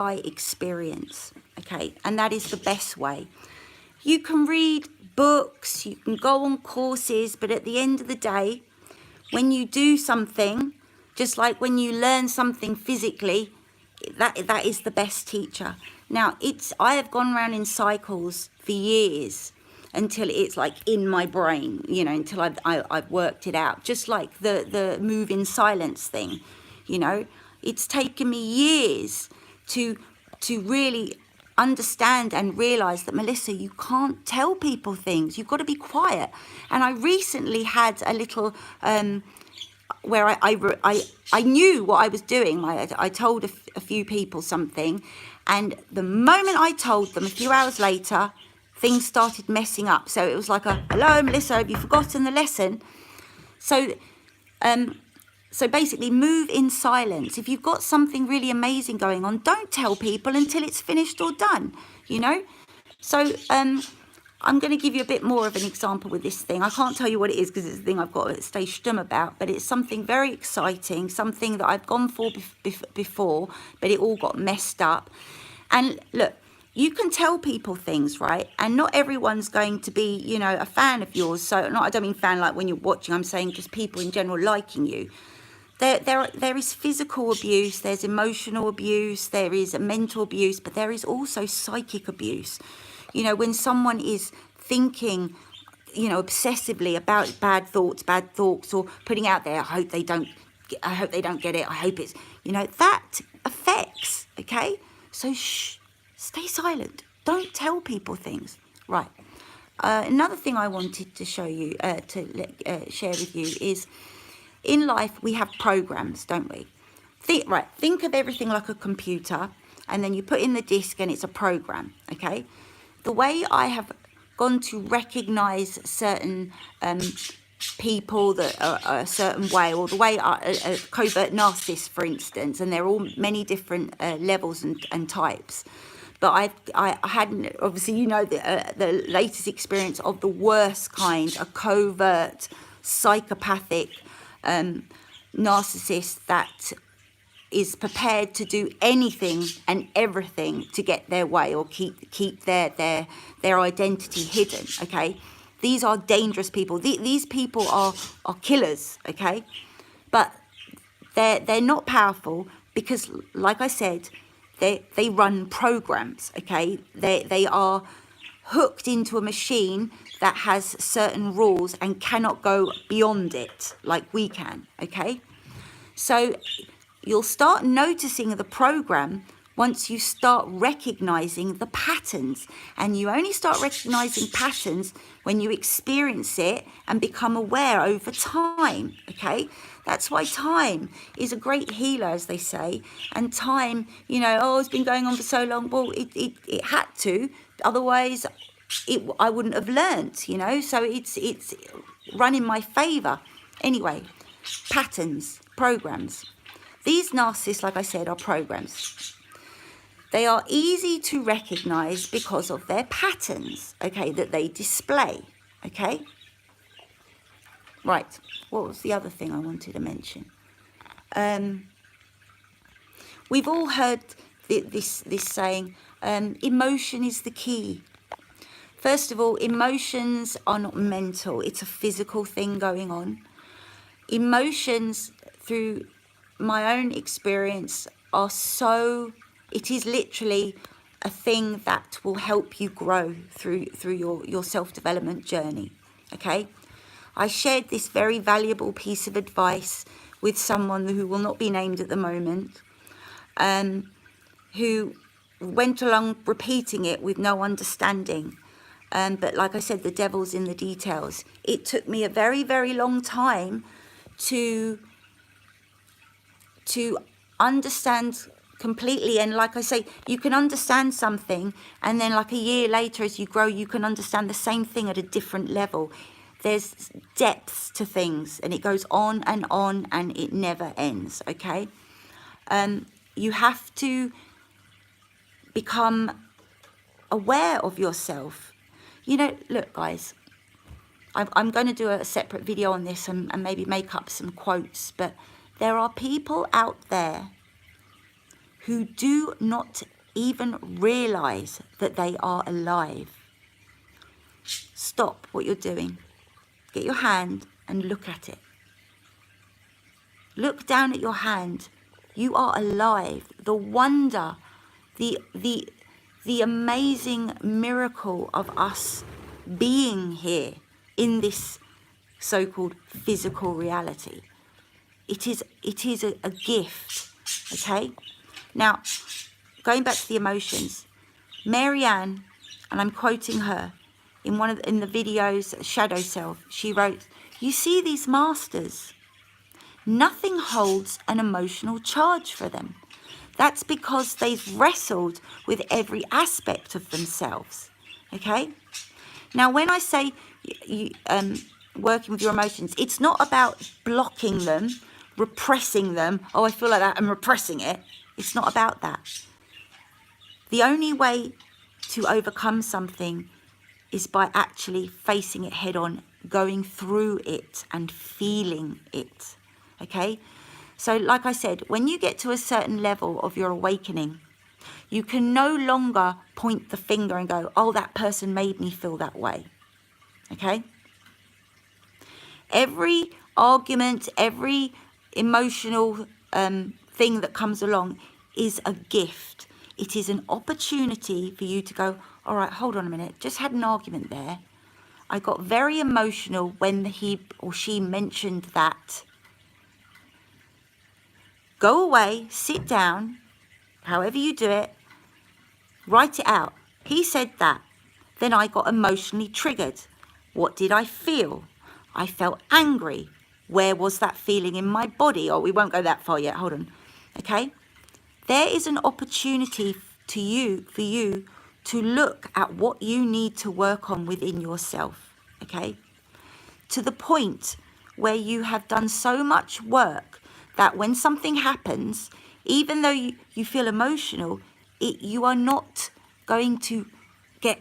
by experience, okay? And that is the best way. You can read books, you can go on courses, but at the end of the day, when you do something, just like when you learn something physically, that is the best teacher. Now, I have gone around in cycles for years until it's like in my brain, you know, until I've worked it out. Just like the move in silence thing, you know, it's taken me years to really understand and realize that, Melissa, you can't tell people things. You've got to be quiet. And I recently had a little where I knew what I was doing. I told a few people something, and the moment I told them, a few hours later, things started messing up. So it was like hello, Melissa, have you forgotten the lesson? So basically, move in silence. If you've got something really amazing going on, don't tell people until it's finished or done, you know? So I'm going to give you a bit more of an example with this thing. I can't tell you what it is because it's a thing I've got to stay stum about, but it's something very exciting, something that I've gone for before, but it all got messed up. And look, you can tell people things, right? And not everyone's going to be, you know, a fan of yours. So I don't mean fan like when you're watching, I'm saying just people in general liking you. There is physical abuse, there's emotional abuse, there is mental abuse, but there is also psychic abuse. You know, when someone is thinking, you know, obsessively about bad thoughts, or putting out there, I hope they don't get it, I hope it's, you know, that affects, okay? So shh, stay silent. Don't tell people things. Right. Another thing I wanted to show you, share with you is, in life, we have programs, don't we? Think of everything like a computer, and then you put in the disk and it's a program, okay? The way I have gone to recognize certain people that are a certain way, or the way a covert narcissist, for instance, and they're all many different levels and types. But I hadn't, obviously, you know, the latest experience of the worst kind, a covert, psychopathic narcissist that is prepared to do anything and everything to get their way, or keep their identity hidden, okay? These are dangerous people. These people are killers, okay? But they're not powerful because, like I said, they run programs, okay? They are hooked into a machine that has certain rules and cannot go beyond it like we can, okay? So you'll start noticing the program once you start recognizing the patterns. And you only start recognizing patterns when you experience it and become aware over time, okay? That's why time is a great healer, as they say. And time, you know, oh, it's been going on for so long. Well, it had to. Otherwise, I wouldn't have learnt, you know. So it's run in my favour. Anyway, patterns, programs. These narcissists, like I said, are programs. They are easy to recognise because of their patterns, okay, that they display, okay? Right, what was the other thing I wanted to mention? We've all heard this saying, emotion is the key. First of all, emotions are not mental. It's a physical thing going on. Emotions, through my own experience, it is literally a thing that will help you grow through your self-development journey, okay? I shared this very valuable piece of advice with someone who will not be named at the moment, who went along repeating it with no understanding. But like I said, the devil's in the details. It took me a very, very long time to understand completely. And like I say, you can understand something, and then like a year later, as you grow, you can understand the same thing at a different level. There's depths to things, and it goes on, and it never ends, okay? You have to become aware of yourself. You know, look, guys, I'm going to do a separate video on this and maybe make up some quotes, but there are people out there who do not even realize that they are alive. Stop what you're doing. Get your hand and look at it. Look down at your hand. You are alive. The wonder, the amazing miracle of us being here in this so-called physical reality. It is a gift, okay? Now, going back to the emotions, Marianne, and I'm quoting her, in the videos, Shadow Self, she wrote, "You see these masters, nothing holds an emotional charge for them. That's because they've wrestled with every aspect of themselves." Okay? Now, when I say working with your emotions, it's not about blocking them, repressing them. Oh, I feel like that, I'm repressing it. It's not about that. The only way to overcome something is by actually facing it head on, going through it and feeling it. Okay? So like I said, when you get to a certain level of your awakening, you can no longer point the finger and go, oh, that person made me feel that way. Okay? Every argument, every emotional thing that comes along is a gift. It is an opportunity for you to go, all right, hold on a minute, just had an argument there. I got very emotional when he or she mentioned that. Go away, sit down, however you do it, write it out. He said that. Then I got emotionally triggered. What did I feel? I felt angry. Where was that feeling in my body? Oh, we won't go that far yet. Hold on. Okay? There is an opportunity for you to look at what you need to work on within yourself. Okay? To the point where you have done so much work that when something happens, even though you feel emotional, you are not going to get,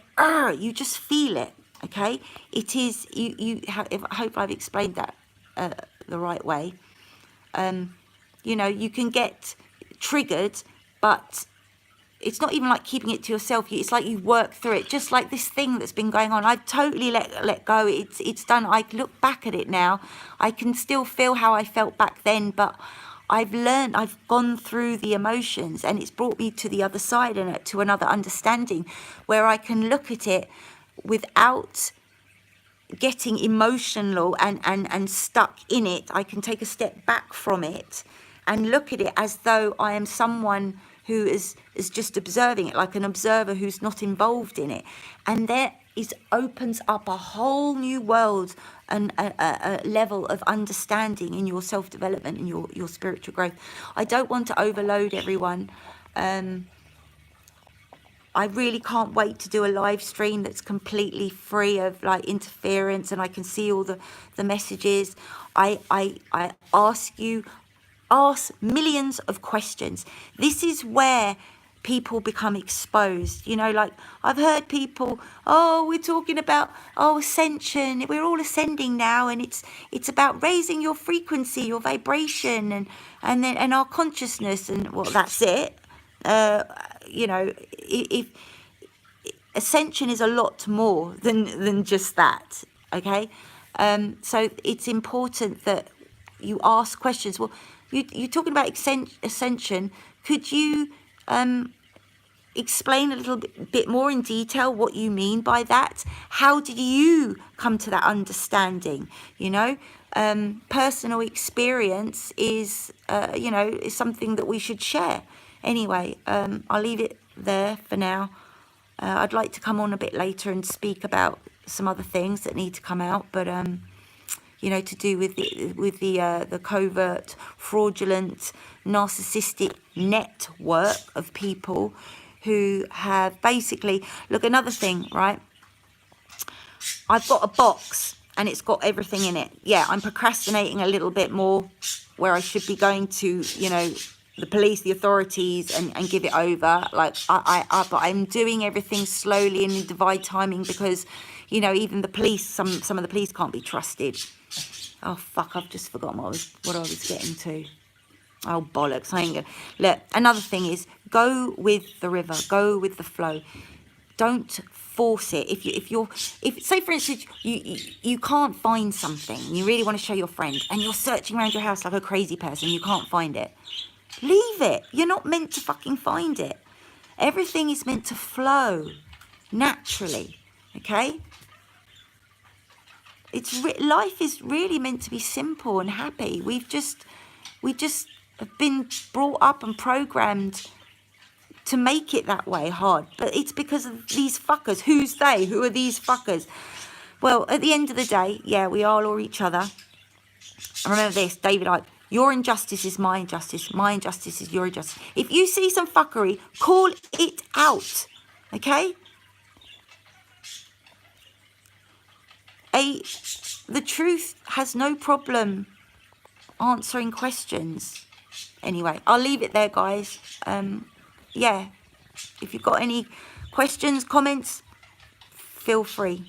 you just feel it. Okay? It is, I hope I've explained that the right way. You know, you can get triggered, but it's not even like keeping it to yourself. It's like you work through it, just like this thing that's been going on. I've totally let go. It's done. I look back at it now. I can still feel how I felt back then, but I've learned, I've gone through the emotions, and it's brought me to the other side and to another understanding where I can look at it without getting emotional and stuck in it. I can take a step back from it and look at it as though I am someone who is just observing it, like an observer who's not involved in it. And there opens up a whole new world and a level of understanding in your self-development and your spiritual growth. I don't want to overload everyone. I really can't wait to do a live stream that's completely free of like interference, and I can see all the messages. I ask millions of questions. This is where people become exposed. You know, like I've heard people, oh, we're talking about, oh, ascension, we're all ascending now, and it's about raising your frequency, your vibration, and our consciousness, and well, that's it. You know, if ascension is a lot more than just that. Okay, so it's important that you ask questions. Well, you're talking about ascension. Could you explain a little bit more in detail what you mean by that? How did you come to that understanding? You know, personal experience is, you know, is something that we should share. Anyway, I'll leave it there for now. I'd like to come on a bit later and speak about some other things that need to come out, but you know, to do with the covert, fraudulent, narcissistic network of people who have basically, look, another thing, right? I've got a box and it's got everything in it. Yeah, I'm procrastinating a little bit more where I should be going to, you know, the police, the authorities, and give it over. Like but I'm doing everything slowly and in divine timing because, you know, even the police, some of the police can't be trusted. Oh fuck! I've just forgotten what I was getting to. Oh, bollocks. I ain't gonna... Look, another thing is, go with the river. Go with the flow. Don't force it. If say for instance, you can't find something, you really want to show your friend, and you're searching around your house like a crazy person, you can't find it. Leave it. You're not meant to fucking find it. Everything is meant to flow naturally. Okay? Life is really meant to be simple and happy. We just have been brought up and programmed to make it that way hard. But it's because of these fuckers. Who's they? Who are these fuckers? Well, at the end of the day, yeah, we are all each other. And remember this, David Icke, your injustice is my injustice is your injustice. If you see some fuckery, call it out. Okay? The truth has no problem answering questions. Anyway, I'll leave it there, guys. Yeah, if you've got any questions, comments, feel free.